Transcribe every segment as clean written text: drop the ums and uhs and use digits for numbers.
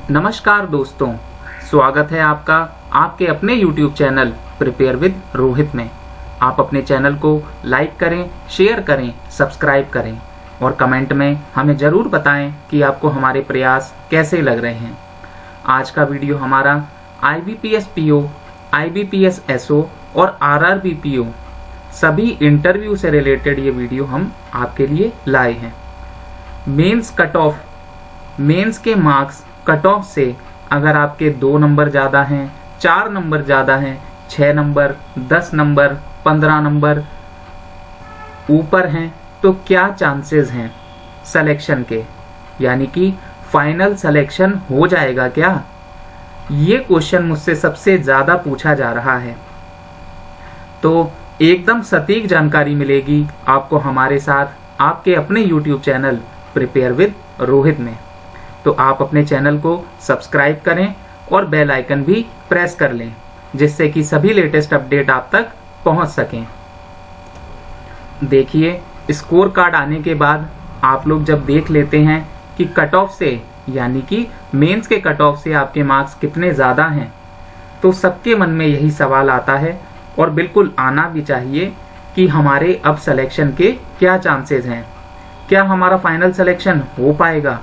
नमस्कार दोस्तों, स्वागत है आपका आपके अपने YouTube channel prepare with Rohit में। आप अपने चैनल को लाइक करें, शेयर करें, सब्सक्राइब करें और कमेंट में हमें ज़रूर बताएं कि आपको हमारे प्रयास कैसे लग रहे हैं। आज का वीडियो हमारा IBPS PO, IBPS SO और RRB PO सभी इंटरव्यू से रिलेटेड ये वीडियो हम आपके लिए लाए हैं। मेंस कट ऑफ, मेंस के मार्क्स कट ऑफ से अगर आपके 2 नंबर ज़्यादा हैं, 4 नंबर ज़्यादा हैं, 6 नंबर, 10 नंबर, 15 नंबर ऊपर हैं तो क्या चांसेस हैं सिलेक्शन के, यानी कि फाइनल सिलेक्शन हो जाएगा क्या? ये क्वेश्चन मुझसे सबसे ज़्यादा पूछा जा रहा है। तो एकदम सटीक जानकारी मिलेगी आपको हमारे साथ आपके अपने YouTube channel prepare with Rohit में। तो आप अपने चैनल को सब्सक्राइब करें और बेल आइकन भी प्रेस कर लें, जिससे कि सभी लेटेस्ट अपडेट आप तक पहुंच सकें। देखिए, स्कोर कार्ड आने के बाद आप लोग जब देख लेते हैं कि कट ऑफ से, यानी कि मेंस के कट ऑफ से आपके मार्क्स कितने ज़्यादा हैं, तो सबके मन में यही सवाल आता है और बिल्कुल आना भी चाहिए कि हमारे अब सिलेक्शन के क्या चांसेस हैं, क्या हमारा फाइनल सिलेक्शन हो पाएगा।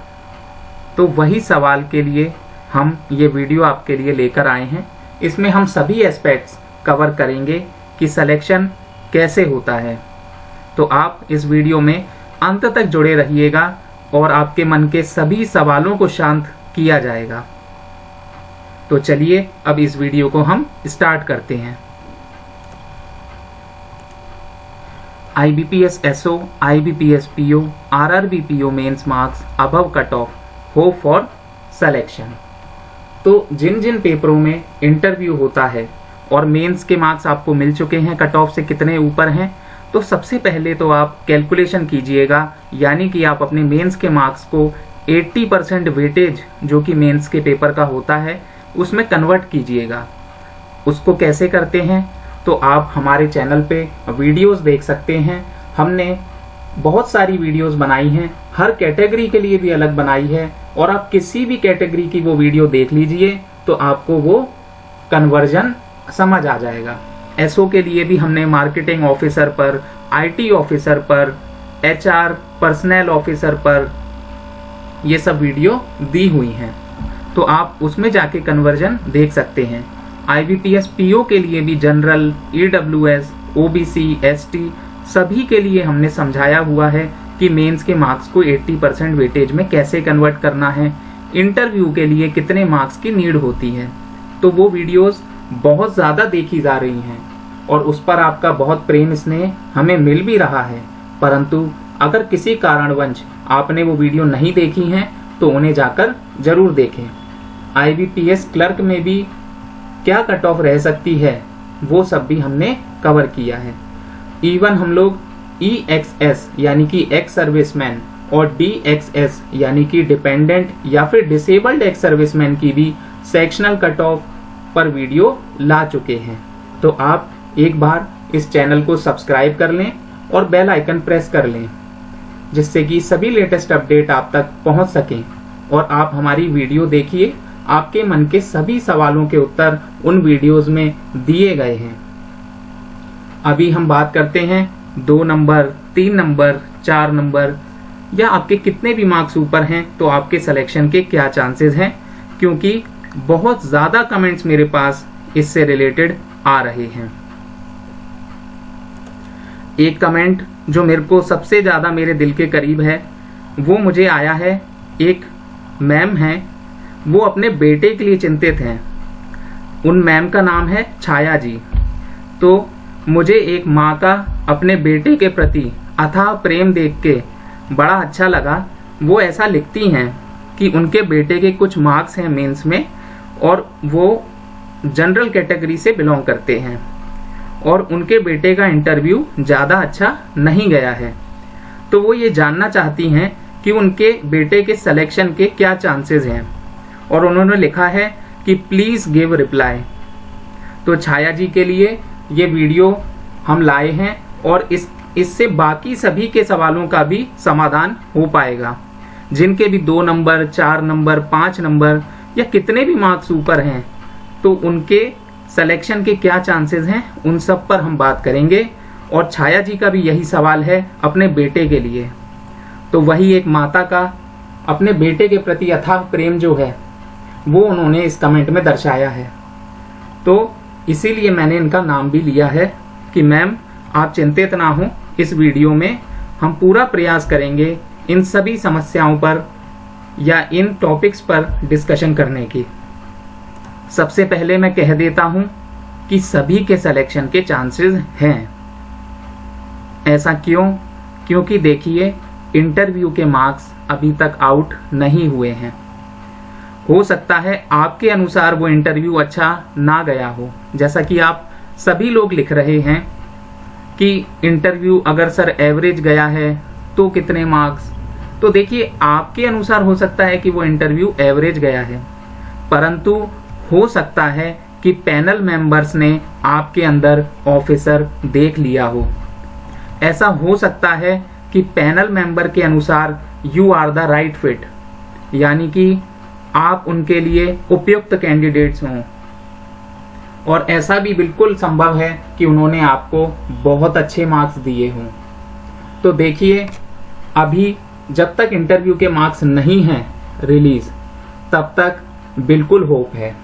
तो वही सवाल के लिए हम ये वीडियो आपके लिए लेकर आए हैं। इसमें हम सभी एस्पेक्ट्स कवर करेंगे कि सिलेक्शन कैसे होता है। तो आप इस वीडियो में अंत तक जुड़े रहिएगा और आपके मन के सभी सवालों को शांत किया जाएगा। तो चलिए अब इस वीडियो को हम स्टार्ट करते हैं। IBPS SO, IBPS PO, RRB PO mains marks above cut off hope for selection. तो जिन जिन पेपरों में इंटरव्यू होता है और मेंस के मार्क्स आपको मिल चुके हैं कट ऑफ से कितने ऊपर हैं, तो सबसे पहले तो आप कैलकुलेशन कीजिएगा, यानी कि आप अपने मेंस के मार्क्स को 80% वेटेज जो कि मेंस के पेपर का होता है उसमें कन्वर्ट कीजिएगा। उसको कैसे करते हैं तो आप हमारे चैनल पे वीडियोस देख सकते हैं। हमने बहुत सारी वीडियोस बनाई हैं, हर कैटेगरी के लिए भी अलग बनाई है, और आप किसी भी कैटेगरी की वो वीडियो देख लीजिए तो आपको वो कन्वर्जन समझ आ जाएगा। एसओ के लिए भी हमने मार्केटिंग ऑफिसर पर, IT ऑफिसर पर, HR पर्सनल ऑफिसर पर ये सब वीडियो दी हुई हैं, तो आप उसमें जाके कन्वर्जन देख सकते हैं। IBPS PO के लिए भी जनरल, EWS, OBC, ST सभी के लिए हमने समझाया हुआ है कि मेंस के मार्क्स को 80% वेटेज में कैसे कन्वर्ट करना है, इंटरव्यू के लिए कितने मार्क्स की नीड होती है। तो वो वीडियोस बहुत ज़्यादा देखी जा रही हैं और उस पर आपका बहुत प्रेम स्नेह हमें मिल भी रहा है। परंतु अगर किसी कारणवश आपने वो वीडियो नहीं देखी हैं तो उन्हें जाकर जरूर देखें। IBPS क्लर्क में भी क्या कट ऑफ रह सकती है वो सब भी हमने कवर किया है। इवन हम लोग EXS यानी कि एक्स सर्विसमैन और DXS यानी कि डिपेंडेंट या फिर डिसेबल्ड एक्स सर्विसमैन की भी सेक्शनल कट ऑफ पर वीडियो ला चुके हैं। तो आप एक बार इस चैनल को सब्सक्राइब कर लें और बेल आइकन प्रेस कर लें, जिससे कि सभी लेटेस्ट अपडेट आप तक पहुंच सकें और आप हमारी वीडियो देखिए। आपके मन के सभी सवालों के उत्तर उन वीडियोस में दिए गए हैं। अभी हम बात करते हैं 2 नंबर, 3 नंबर, 4 नंबर या आपके कितने भी मार्क्स ऊपर हैं तो आपके सिलेक्शन के क्या चांसेस हैं, क्योंकि बहुत ज्यादा कमेंट्स मेरे पास इससे रिलेटेड आ रहे हैं। एक कमेंट जो मेरे को सबसे ज्यादा मेरे दिल के करीब है वो मुझे आया है। एक मैम है, वो अपने बेटे के लिए चिंतित हैं। उन मैम का नाम है छाया जी। तो मुझे एक माँ का अपने बेटे के प्रति अथाह प्रेम देख के बड़ा अच्छा लगा। वो ऐसा लिखती हैं कि उनके बेटे के कुछ मार्क्स हैं मेंस में और वो जनरल कैटेगरी से बिलोंग करते हैं और उनके बेटे का इंटरव्यू ज़्यादा अच्छा नहीं गया है। तो वो ये जानना चाहती हैं कि उनके बेटे के सिलेक्शन के क्या चांसेस हैं, और उन्होंने लिखा है कि प्लीज़ गिव रिप्लाई। तो छाया जी के लिए ये वीडियो हम लाए हैं और इससे बाकी सभी के सवालों का भी समाधान हो पाएगा। जिनके भी 2 नंबर, 4 नंबर, 5 नंबर या कितने भी मार्क्स ऊपर हैं तो उनके सिलेक्शन के क्या चांसेस हैं, उन सब पर हम बात करेंगे। और छाया जी का भी यही सवाल है अपने बेटे के लिए। तो वही एक माता का अपने बेटे के प्रति अथाह प्रेम जो है वो उन्होंने इस कमेंट में दर्शाया है। तो इसीलिए मैंने इनका नाम भी लिया है कि मैम आप चिंतित ना हो, इस वीडियो में हम पूरा प्रयास करेंगे इन सभी समस्याओं पर या इन टॉपिक्स पर डिस्कशन करने की। सबसे पहले मैं कह देता हूं कि सभी के सिलेक्शन के चांसेस हैं। ऐसा क्यों? क्योंकि देखिए इंटरव्यू के मार्क्स अभी तक आउट नहीं हुए हैं। हो सकता है आपके अनुसार वो इंटरव्यू अच्छा ना गया हो, जैसा कि आप सभी लोग लिख रहे हैं कि इंटरव्यू अगर सर एवरेज गया है तो कितने मार्क्स। तो देखिए आपके अनुसार हो सकता है कि वो इंटरव्यू एवरेज गया है, परंतु हो सकता है कि पैनल मेंबर्स ने आपके अंदर ऑफिसर देख लिया हो। ऐसा हो सकता है कि पैनल मेंबर के अनुसार you are the right fit, यानी कि आप उनके लिए उपयुक्त कैंडिडेट्स हों। और ऐसा भी बिल्कुल संभव है कि उन्होंने आपको बहुत अच्छे मार्क्स दिए हों। तो देखिए अभी जब तक इंटरव्यू के मार्क्स नहीं हैं रिलीज, तब तक बिल्कुल होप है।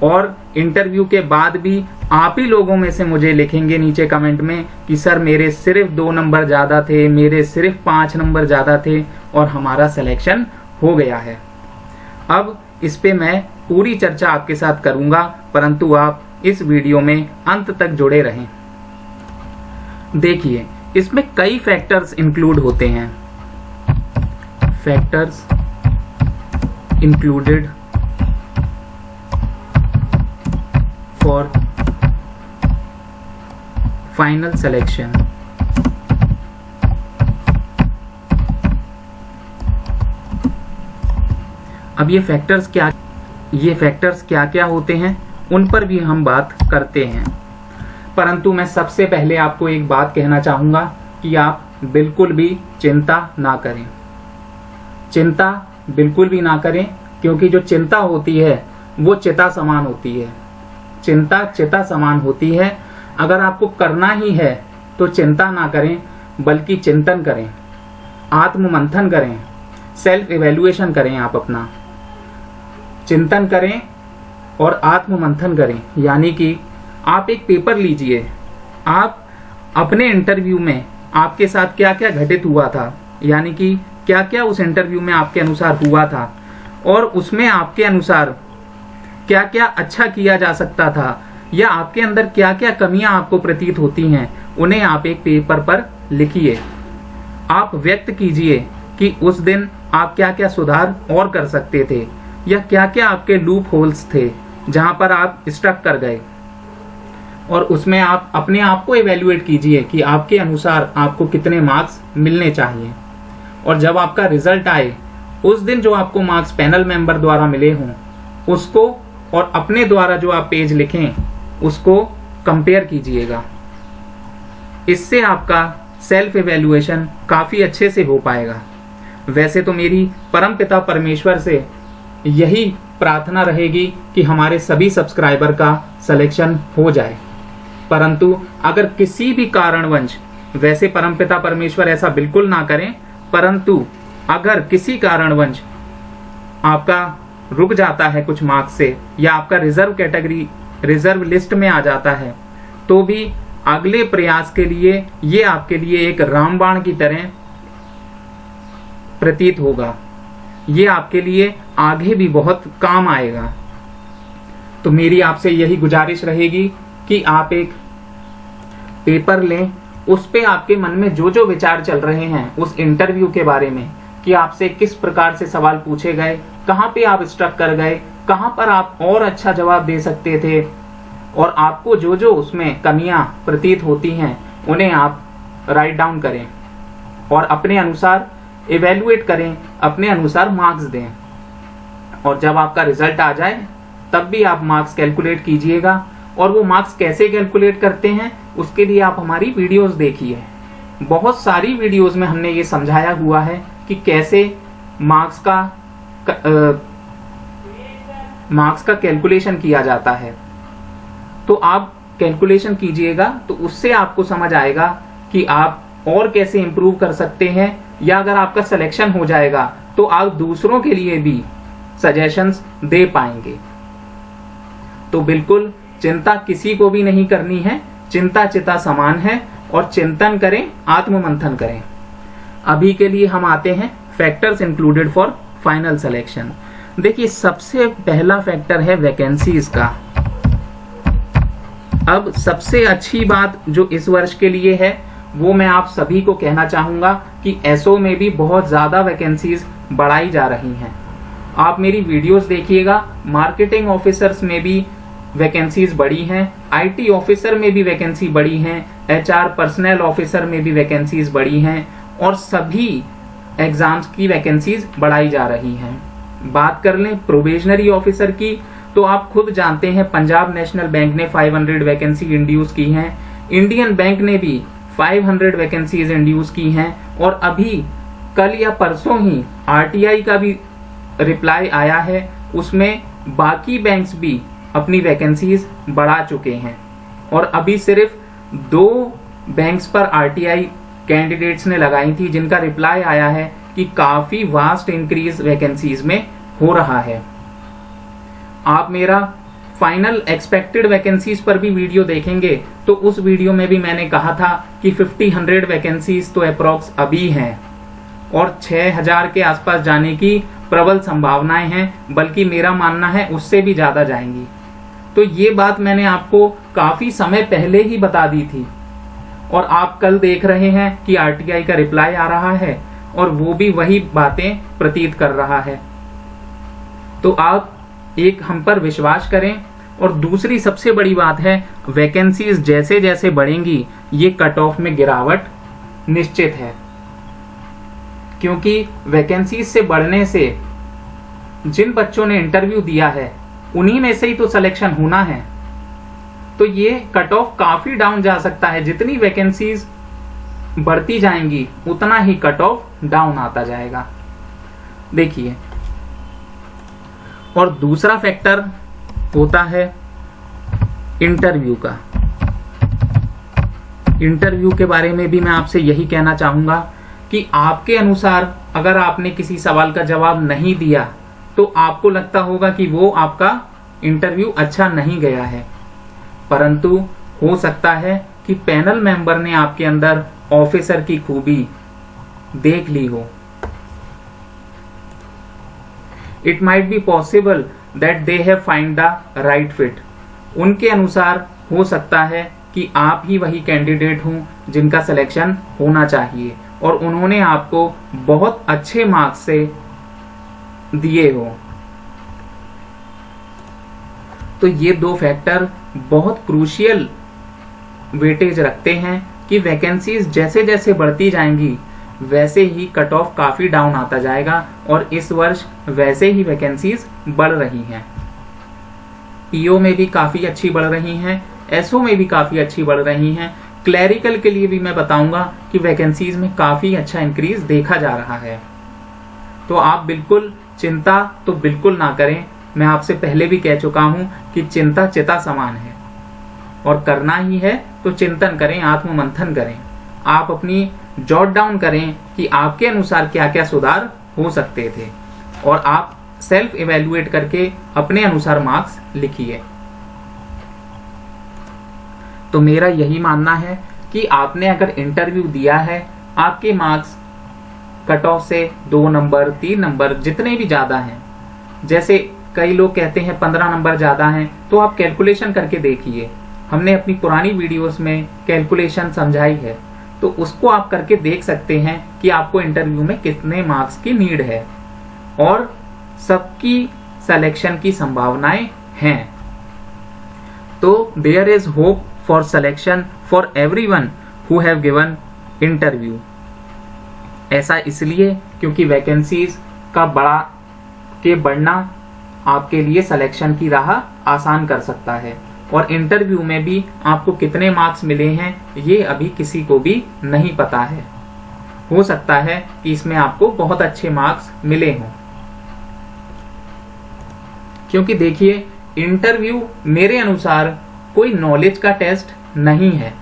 और इंटरव्यू के बाद भी आप ही लोगों में से मुझे लिखेंगे नीचे कमेंट में कि सर मेरे सिर्फ 2 नंबर ज़्यादा थे, मेरे सिर्फ 5 नंबर ज़्यादा थे और हमारा सिलेक्शन हो गया है। अब इस पे मैं पूरी चर्चा आपके साथ करूंगा, परंतु आप इस वीडियो में अंत तक जुड़े रहें। देखिए इसमें कई फैक्टर्स इंक्लूड होते हैं। Factors included for final selection. अब ये फैक्टर्स क्या क्या होते हैं उन पर भी हम बात करते हैं, परंतु मैं सबसे पहले आपको एक बात कहना चाहूंगा कि आप बिल्कुल भी चिंता ना करें। चिंता बिल्कुल भी ना करें, क्योंकि जो चिंता होती है वो चिता समान होती है। चिंता चिता समान होती है। अगर आपको करना ही है तो चिंता ना करें, बल्कि चिंतन करें, आत्ममंथन करें, सेल्फ इवैल्यूएशन करें। आप अपना चिंतन करें और आत्ममंथन करें, यानी कि आप एक पेपर लीजिए, आप अपने इंटरव्यू में आपके साथ क्या क्या घटित हुआ था, यानी कि क्या क्या उस इंटरव्यू में आपके अनुसार हुआ था और उसमें आपके अनुसार क्या क्या अच्छा किया जा सकता था या आपके अंदर क्या क्या कमियां आपको प्रतीत होती हैं, उन्हें आप एक पेपर पर लिखिए। आप व्यक्त कीजिए कि उस दिन आप क्या क्या सुधार और कर सकते थे या क्या क्या आपके लूप होल्स थे जहां पर आप स्टक कर गए, और उसमें आप अपने आप को इवैल्यूएट कीजिए कि आपके अनुसार आपको कितने मार्क्स मिलने चाहिए। और जब आपका रिजल्ट आए उस दिन जो आपको मार्क्स पैनल मेंबर द्वारा मिले हों उसको और अपने द्वारा जो आप पेज लिखें उसको कंपेयर कीजिएगा। इससे आपका सेल्फ इवैल्यूएशन काफी अच्छे से हो पाएगा। वैसे तो मेरी परमपिता परमेश्वर से यही प्रार्थना रहेगी कि हमारे सभी सब्सक्राइबर का सिलेक्शन हो जाए, परंतु अगर किसी भी कारणवश, वैसे परमपिता परमेश्वर ऐसा बिल्कुल ना करें, परंतु अगर किसी कारणवश आपका रुक जाता है कुछ मार्क्स से या आपका रिजर्व लिस्ट में आ जाता है, तो भी अगले प्रयास के लिए ये आपके लिए एक रामबाण की तरह प्रतीत होगा। ये आपके लिए आगे भी बहुत काम आएगा। तो मेरी आपसे यही गुजारिश रहेगी कि आप एक पेपर लें, उस पे आपके मन में जो जो विचार चल रहे हैं उस इंटरव्यू के बारे में, कि आपसे किस प्रकार से सवाल पूछे गए, कहाँ पे आप स्टक कर गए, कहाँ पर आप और अच्छा जवाब दे सकते थे, और आपको जो जो उसमें कमियां प्रतीत होती हैं उन्हें आप राइट डाउन करें और अपने अनुसार इवैल्यूएट करें, अपने अनुसार मार्क्स दें। और जब आपका रिजल्ट आ जाए तब भी आप मार्क्स कैलकुलेट कीजिएगा। और वो मार्क्स कैसे कैलकुलेट करते हैं उसके लिए आप हमारी वीडियोस देखिए। बहुत सारी वीडियोस में हमने ये समझाया हुआ है कि कैसे मार्क्स का मार्क्स का कैलकुलेशन किया जाता है। तो आप कैलकुलेशन कीजिएगा तो उससे आपको समझ आएगा कि आप और कैसे इंप्रूव कर सकते हैं, या अगर आपका सिलेक्शन हो जाएगा तो आप दूसरों के लिए भी सजेशंस दे पाएंगे। तो बिल्कुल चिंता किसी को भी नहीं करनी है, चिंता चिता समान है, और चिंतन करें, आत्ममंथन करें। अभी के लिए हम आते हैं factors included for final selection. देखिए, सबसे पहला फैक्टर है वैकेंसीज का। अब सबसे अच्छी बात जो इस वर्ष के लिए है वो मैं आप सभी को कहना चाहूंगा कि एसओ में भी बहुत ज्यादा वैकेंसीज बढ़ाई जा रही हैं। आप मेरी वीडियोस देखिएगा, मार्केटिंग ऑफिसर्स में भी वैकेंसीज बढ़ी हैं, आईटी ऑफिसर में भी वैकेंसी बढ़ी हैं, एचआर पर्सनल ऑफिसर में भी वैकेंसीज बढ़ी हैं, और सभी एग्जाम्स की वैकेंसीज बढ़ाई जा रही हैं। बात कर लें प्रोबेशनरी ऑफिसर की, तो आप खुद जानते हैं पंजाब नेशनल बैंक ने 500 वैकेंसी इंड्यूस की हैं, इंडियन बैंक ने भी 500 वैकेंसीज इंड्यूस की हैं, और अभी कल या परसों ही आरटीआई का भी रिप्लाई आया है, उसमें बाकी बैंक्स भी अपनी वैकेंसीज बढ़ा चुके हैं। और अभी सिर्फ 2 बैंक्स पर आरटीआई कैंडिडेट्स ने लगाई थी जिनका रिप्लाई आया है कि काफी वास्ट इंक्रीज वैकेंसीज में हो रहा है। आप मेरा फाइनल एक्सपेक्टेड वैकेंसीज पर भी वीडियो देखेंगे तो उस वीडियो में भी मैंने कहा था कि 50-100 वैकेंसीज तो अप्रॉक्स अभी हैं और 6000 के आसपास जाने की प्रबल संभावनाएं हैं, बल्कि मेरा मानना है उससे भी ज्यादा जाएंगी। तो ये बात मैंने आपको काफी समय पहले ही बता दी थी, और आप कल देख रहे हैं कि आरटीआई का रिप्लाई आ रहा है और वो भी वही बातें प्रतीत कर रहा है। तो आप एक हम पर विश्वास करें। और दूसरी सबसे बड़ी बात है, वैकेंसीज जैसे जैसे बढ़ेंगी ये कट ऑफ में गिरावट निश्चित है, क्योंकि वैकेंसीज से बढ़ने से जिन बच्चों ने इंटरव्यू दिया है उन्हीं में से ही तो सिलेक्शन होना है। तो ये कट ऑफ काफी डाउन जा सकता है। जितनी वैकेंसीज बढ़ती जाएंगी उतना ही कट ऑफ डाउन आता जाएगा। देखिए, और दूसरा फैक्टर होता है इंटरव्यू का। इंटरव्यू के बारे में भी मैं आपसे यही कहना चाहूंगा कि आपके अनुसार अगर आपने किसी सवाल का जवाब नहीं दिया तो आपको लगता होगा कि वो आपका इंटरव्यू अच्छा नहीं गया है, परंतु हो सकता है कि पैनल मेंबर ने आपके अंदर ऑफिसर की खूबी देख ली हो। It might be possible that they have find the right fit. उनके अनुसार हो सकता है कि आप ही वही कैंडिडेट हों जिनका सिलेक्शन होना चाहिए, और उन्होंने आपको बहुत अच्छे मार्क्स से दिए हो। तो ये 2 फैक्टर बहुत क्रूशियल वेटेज रखते हैं कि वैकेंसीज जैसे जैसे बढ़ती जाएंगी वैसे ही कट ऑफ काफी डाउन आता जाएगा, और इस वर्ष वैसे ही वैकेंसीज बढ़ रही हैं। पीओ में भी काफी अच्छी बढ़ रही हैं, एसओ में भी काफी अच्छी बढ़ रही हैं। क्लैरिकल के लिए भी मैं बताऊंगा कि वैकेंसीज में काफी अच्छा इंक्रीज देखा जा रहा है। तो आप बिल्कुल चिंता तो बिल्कुल ना करें। मैं आपसे पहले भी कह चुका हूं कि चिंता चिता समान है, और करना ही है तो चिंतन करें, आत्ममंथन करें। आप अपनी जॉट डाउन करें कि आपके अनुसार क्या क्या सुधार हो सकते थे, और आप सेल्फ इवेल्युएट करके अपने अनुसार मार्क्स लिखिए। तो मेरा यही मानना है कि आपने अगर इंटरव्यू दिया है, आपके मार्क्स कट ऑफ से 2 नंबर 3 नंबर जितने भी ज्यादा हैं, जैसे कई लोग कहते हैं 15 नंबर ज्यादा हैं, तो आप कैलकुलेशन करके देखिए। हमने अपनी पुरानी वीडियोस में कैलकुलेशन समझाई है, तो उसको आप करके देख सकते हैं कि आपको इंटरव्यू में कितने मार्क्स की नीड है, और सबकी सिलेक्शन की संभावनाएं हैं। तो there is hope for selection for everyone who have given interview. ऐसा इसलिए क्योंकि वैकेंसीज का बढ़ना आपके लिए सिलेक्शन की राह आसान कर सकता है, और इंटरव्यू में भी आपको कितने मार्क्स मिले हैं ये अभी किसी को भी नहीं पता है। हो सकता है कि इसमें आपको बहुत अच्छे मार्क्स मिले हों। क्योंकि देखिए, इंटरव्यू मेरे अनुसार कोई नॉलेज का टेस्ट नहीं है,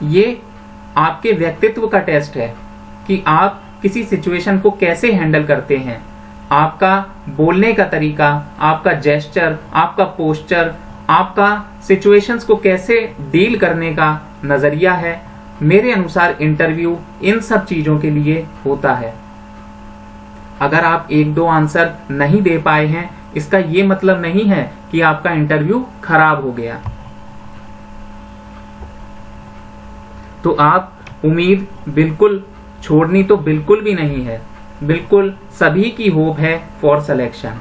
ये आपके व्यक्तित्व का टेस्ट है कि आप किसी सिचुएशन को कैसे हैंडल करते हैं। आपका बोलने का तरीका, आपका जेस्चर, आपका पोस्चर, आपका सिचुएशंस को कैसे डील करने का नजरिया है। मेरे अनुसार इंटरव्यू इन सब चीजों के लिए होता है। अगर आप एक दो आंसर नहीं दे पाए हैं, इसका ये मतलब नहीं है कि आपका इंटरव्यू खराब हो गया। तो आप उम्मीद बिल्कुल छोड़नी तो बिल्कुल भी नहीं है, बिल्कुल सभी की होप है फॉर सिलेक्शन।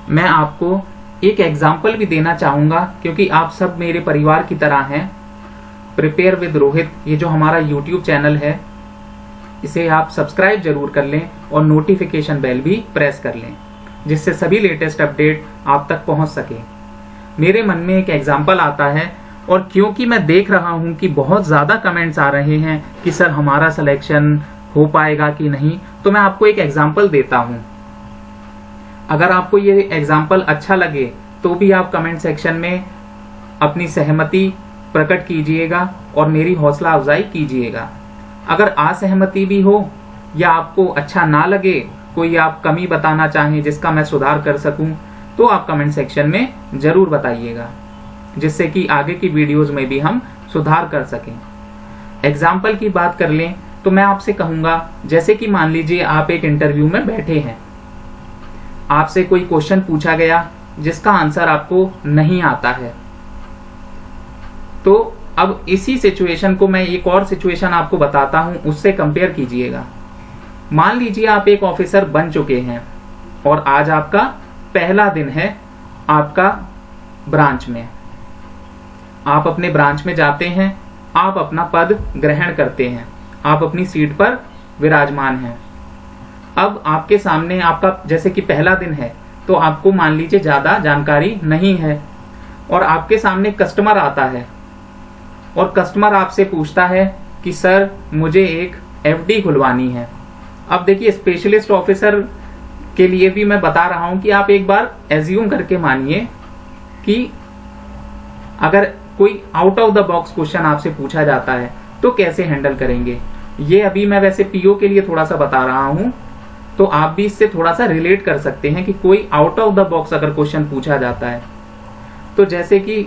मैं आपको एक एग्जाम्पल भी देना चाहूंगा, क्योंकि आप सब मेरे परिवार की तरह हैं। प्रिपेयर विद रोहित, ये जो हमारा यूट्यूब चैनल है, इसे आप सब्सक्राइब जरूर कर लें और नोटिफिकेशन बेल भी प्रेस कर लें, जिससे सभी लेटेस्ट अपडेट आप तक पहुंच सके। मेरे मन में एक एग्जाम्पल आता है, और क्योंकि मैं देख रहा हूं कि बहुत ज्यादा कमेंट्स आ रहे हैं कि सर हमारा सिलेक्शन हो पाएगा कि नहीं, तो मैं आपको एक एग्जाम्पल देता हूं। अगर आपको ये एग्जाम्पल अच्छा लगे तो भी आप कमेंट सेक्शन में अपनी सहमति प्रकट कीजिएगा और मेरी हौसला अफजाई कीजिएगा। अगर असहमति भी हो या आपको अच्छा ना लगे, कोई आप कमी बताना चाहें जिसका मैं सुधार कर सकूं, तो आप कमेंट सेक्शन में जरूर बताइएगा, जिससे कि आगे की वीडियोस में भी हम सुधार कर सकें। एग्जाम्पल की बात कर लें तो मैं आपसे कहूंगा, जैसे कि मान लीजिए आप एक इंटरव्यू में बैठे हैं, आपसे कोई क्वेश्चन पूछा गया जिसका आंसर आपको नहीं आता है। तो अब इसी सिचुएशन को मैं एक और सिचुएशन आपको बताता हूं, उससे कंपेयर कीजिएगा। मान लीजिए आप एक ऑफिसर बन चुके हैं और आज आपका पहला दिन है आपका ब्रांच में। आप अपने ब्रांच में जाते हैं, आप अपना पद ग्रहण करते हैं, आप अपनी सीट पर विराजमान हैं। अब आपके सामने आपका जैसे कि पहला दिन है, तो आपको मान लीजिए ज्यादा जानकारी नहीं है, और आपके सामने कस्टमर आता है और कस्टमर आपसे पूछता है कि सर मुझे एक एफडी खुलवानी है। अब देखिए, स्पेशलिस्ट ऑफिसर के लिए भी मैं बता रहा हूं कि आप एक बार एज्यूम करके मानिए कि अगर कोई out of the box question आपसे पूछा जाता है तो कैसे हैंडल करेंगे। ये अभी मैं वैसे पीओ के लिए थोड़ा सा बता रहा हूं, तो आप भी इससे थोड़ा सा रिलेट कर सकते हैं कि कोई आउट ऑफ द बॉक्स अगर क्वेश्चन पूछा जाता है, तो जैसे कि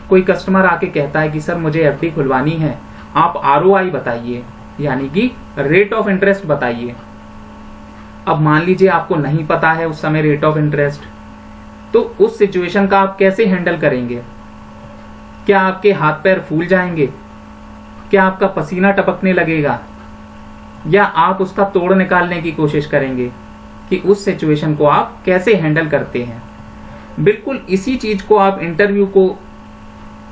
कोई कस्टमर आके कहता है कि सर मुझे एफडी खुलवानी है, आप आरओआई बताइए, यानी कि रेट ऑफ इंटरेस्ट बताइए। अब मान लीजिए आपको नहीं पता है उस समय रेट ऑफ इंटरेस्ट, तो उस सिचुएशन का आप कैसे हैंडल करेंगे। क्या आपके हाथ पैर फूल जाएंगे, क्या आपका पसीना टपकने लगेगा, या आप उसका तोड़ निकालने की कोशिश करेंगे कि उस सिचुएशन को आप कैसे हैंडल करते हैं। बिल्कुल इसी चीज को आप इंटरव्यू को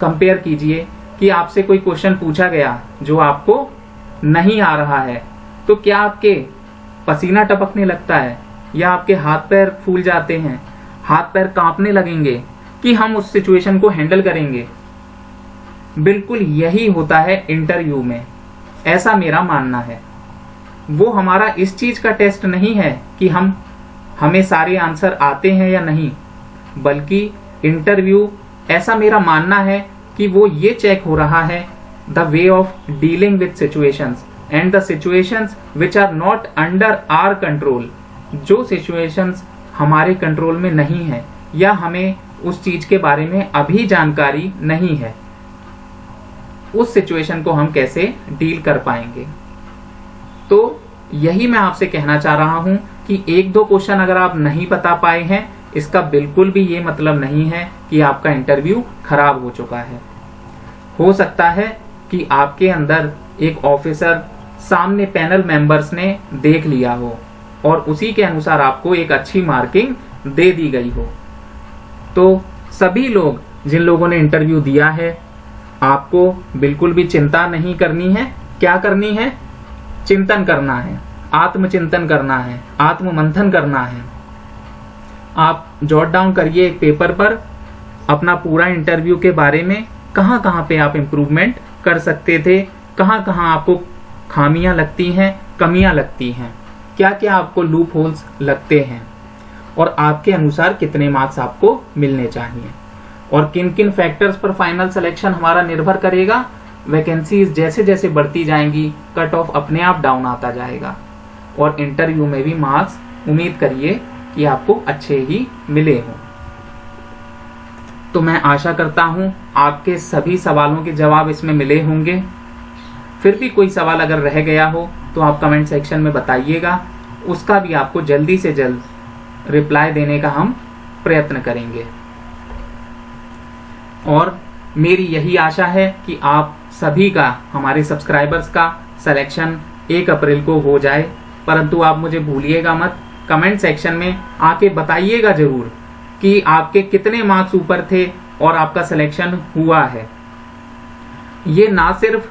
कंपेयर कीजिए कि आपसे कोई क्वेश्चन पूछा गया जो आपको नहीं आ रहा है, तो क्या आपके पसीना टपकने लगता है, या आपके हाथ पैर फूल जाते हैं, हाथ पैर कांपने लगेंगे कि हम उस सिचुएशन को हैंडल करेंगे। बिल्कुल यही होता है इंटरव्यू में, ऐसा मेरा मानना है। वो हमारा इस चीज का टेस्ट नहीं है कि हमें सारे आंसर आते हैं या नहीं, बल्कि इंटरव्यू, ऐसा मेरा मानना है कि वो ये चेक हो रहा है the way of dealing with situations and the situations which are not under our control. जो सिचुएशंस हमारे कंट्रोल में नहीं है या हमें उस चीज के बारे में अभी जानकारी नहीं है, उस सिचुएशन को हम कैसे डील कर पाएंगे। तो यही मैं आपसे कहना चाह रहा हूं कि एक दो क्वेश्चन अगर आप नहीं बता पाए हैं, इसका बिल्कुल भी ये मतलब नहीं है कि आपका इंटरव्यू खराब हो चुका है। हो सकता है कि आपके अंदर एक ऑफिसर सामने पैनल मेंबर्स ने देख लिया हो और उसी के अनुसार आपको एक अच्छी मार्किंग दे दी गई हो। तो सभी लोग जिन लोगों ने इंटरव्यू दिया है, आपको बिल्कुल भी चिंता नहीं करनी है। क्या करनी है? चिंतन करना है, आत्मचिंतन करना है, आत्ममंथन करना है। आप जॉट डाउन करिए एक पेपर पर अपना पूरा इंटरव्यू के बारे में, कहाँ कहाँ पे आप इम्प्रूवमेंट कर सकते थे, कहाँ कहाँ आपको खामियां लगती हैं, कमियां लगती हैं, क्या क्या आपको लूप होल्स लगते हैं और आपके अनुसार कितने मार्क्स आपको मिलने चाहिए, और किन किन फैक्टर्स पर फाइनल सिलेक्शन हमारा निर्भर करेगा। वैकेंसीज जैसे जैसे बढ़ती जाएंगी कट ऑफ अपने आप डाउन आता जाएगा, और इंटरव्यू में भी मार्क्स उम्मीद करिए कि आपको अच्छे ही मिले हों। तो मैं आशा करता हूं आपके सभी सवालों के जवाब इसमें मिले होंगे। फिर भी कोई सवाल अगर रह गया हो तो आप कमेंट सेक्शन में बताइएगा, उसका भी आपको जल्दी से जल्द रिप्लाई देने का हम प्रयत्न करेंगे। और मेरी यही आशा है कि आप सभी का, हमारे सब्सक्राइबर्स का सिलेक्शन 1 अप्रैल को हो जाए। परंतु आप मुझे भूलिएगा मत, कमेंट सेक्शन में आके बताइएगा जरूर कि आपके कितने मार्क्स ऊपर थे और आपका सिलेक्शन हुआ है। ये ना सिर्फ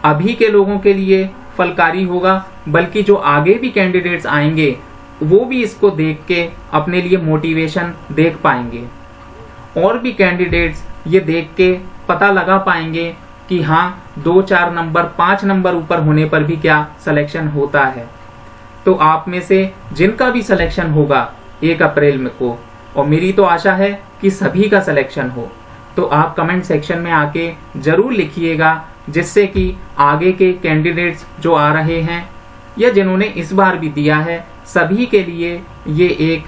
अभी के लोगों के लिए फलकारी होगा, बल्कि जो आगे भी कैंडिडेट्स आएंगे वो भी इसको देख के अपने लिए मोटिवेशन देख पाएंगे, और भी कैंडिडेट्स ये देख के पता लगा पाएंगे कि हाँ 2, 4 नंबर, 5 नंबर ऊपर होने पर भी क्या सिलेक्शन होता है। तो आप में से जिनका भी सिलेक्शन होगा 1 अप्रैल में को, और मेरी तो आशा है कि सभी का सिलेक्शन हो, तो आप कमेंट सेक्शन में आके जरूर लिखिएगा, जिससे कि आगे के कैंडिडेट्स जो आ रहे हैं या जिन्होंने इस बार भी दिया है, सभी के लिए ये एक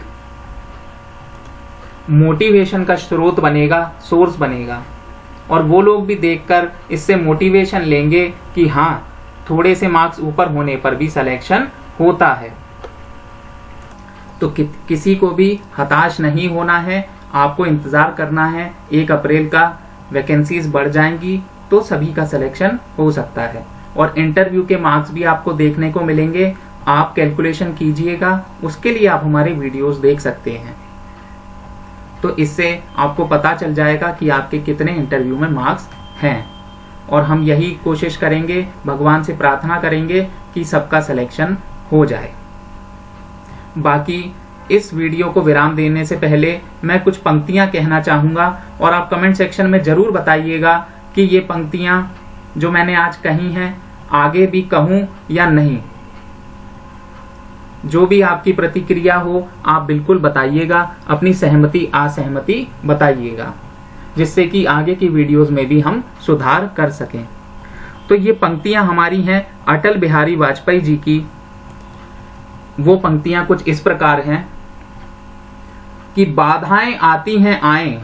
मोटिवेशन का स्रोत बनेगा, सोर्स बनेगा, और वो लोग भी देखकर इससे मोटिवेशन लेंगे कि हाँ थोड़े से मार्क्स ऊपर होने पर भी सिलेक्शन होता है। तो किसी को भी हताश नहीं होना है, आपको इंतजार करना है 1 अप्रैल का। वैकेंसीज बढ़ जाएंगी तो सभी का सिलेक्शन हो सकता है, और इंटरव्यू के मार्क्स भी आपको देखने को मिलेंगे। आप कैलकुलेशन कीजिएगा, उसके लिए आप हमारे वीडियोस देख सकते हैं। तो इससे आपको पता चल जाएगा कि आपके कितने इंटरव्यू में मार्क्स हैं, और हम यही कोशिश करेंगे, भगवान से प्रार्थना करेंगे कि सबका सिलेक्शन हो जाए। बाकी इस वीडियो को विराम देने से पहले मैं कुछ पंक्तियां कहना चाहूंगा, और आप कमेंट सेक्शन में जरूर बताइएगा कि ये पंक्तियां जो मैंने आज कही हैं आगे भी कहूं या नहीं। जो भी आपकी प्रतिक्रिया हो आप बिल्कुल बताइएगा, अपनी सहमति असहमति बताइएगा, जिससे कि आगे की वीडियोस में भी हम सुधार कर सकें। तो ये पंक्तियां हमारी हैं अटल बिहारी वाजपेयी जी की। वो पंक्तियां कुछ इस प्रकार हैं कि बाधाएं आती हैं आए,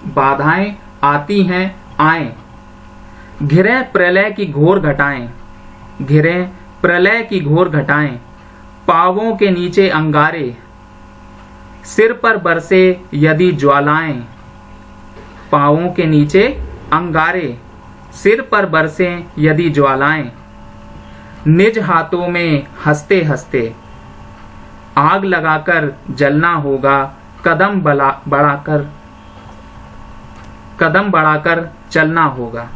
बाधाएं आती हैं आए, घिरे प्रलय की घोर घटाएं, घिरे प्रलय की घोर घटाएं, पावों के नीचे अंगारे, सिर पर बरसे यदि ज्वालाएं, पावों के नीचे अंगारे, सिर पर बरसे यदि ज्वालाएं, निज हाथों में हंसते हंसते आग लगाकर जलना होगा, कदम बढ़ाकर चलना होगा।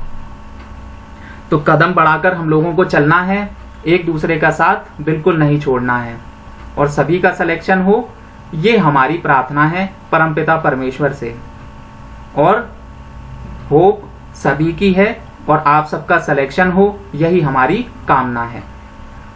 तो कदम बढ़ाकर हम लोगों को चलना है, एक दूसरे का साथ बिल्कुल नहीं छोड़ना है, और सभी का सिलेक्शन हो, ये हमारी प्रार्थना है परमपिता परमेश्वर से, और होप सभी की है, और आप सबका सिलेक्शन हो, यही हमारी कामना है।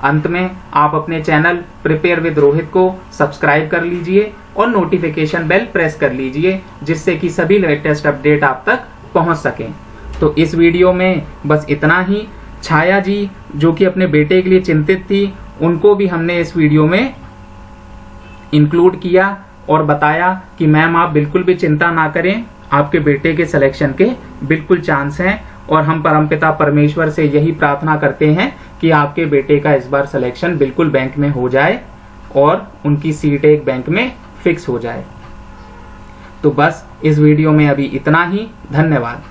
अंत में आप अपने चैनल प्रिपेयर विद रोहित को सब्सक्राइब कर लीजिए और नोटिफिकेशन बेल प्रेस कर लीजिए, जिससे कि सभी लेटेस्ट अपडेट आप तक पहुंच सकें। तो इस वीडियो में बस इतना ही। छाया जी जो कि अपने बेटे के लिए चिंतित थी, उनको भी हमने इस वीडियो में इंक्लूड किया और बताया कि मैम आप बिल्कुल भी चिंता ना करें, आपके बेटे के सिलेक्शन के बिल्कुल चांस हैं, और हम परमपिता परमेश्वर से यही प्रार्थना करते हैं कि आपके बेटे का इस बार सिलेक्शन बिल्कुल बैंक में हो जाए और उनकी सीट एक बैंक में फिक्स हो जाए। तो बस इस वीडियो में अभी इतना ही। धन्यवाद।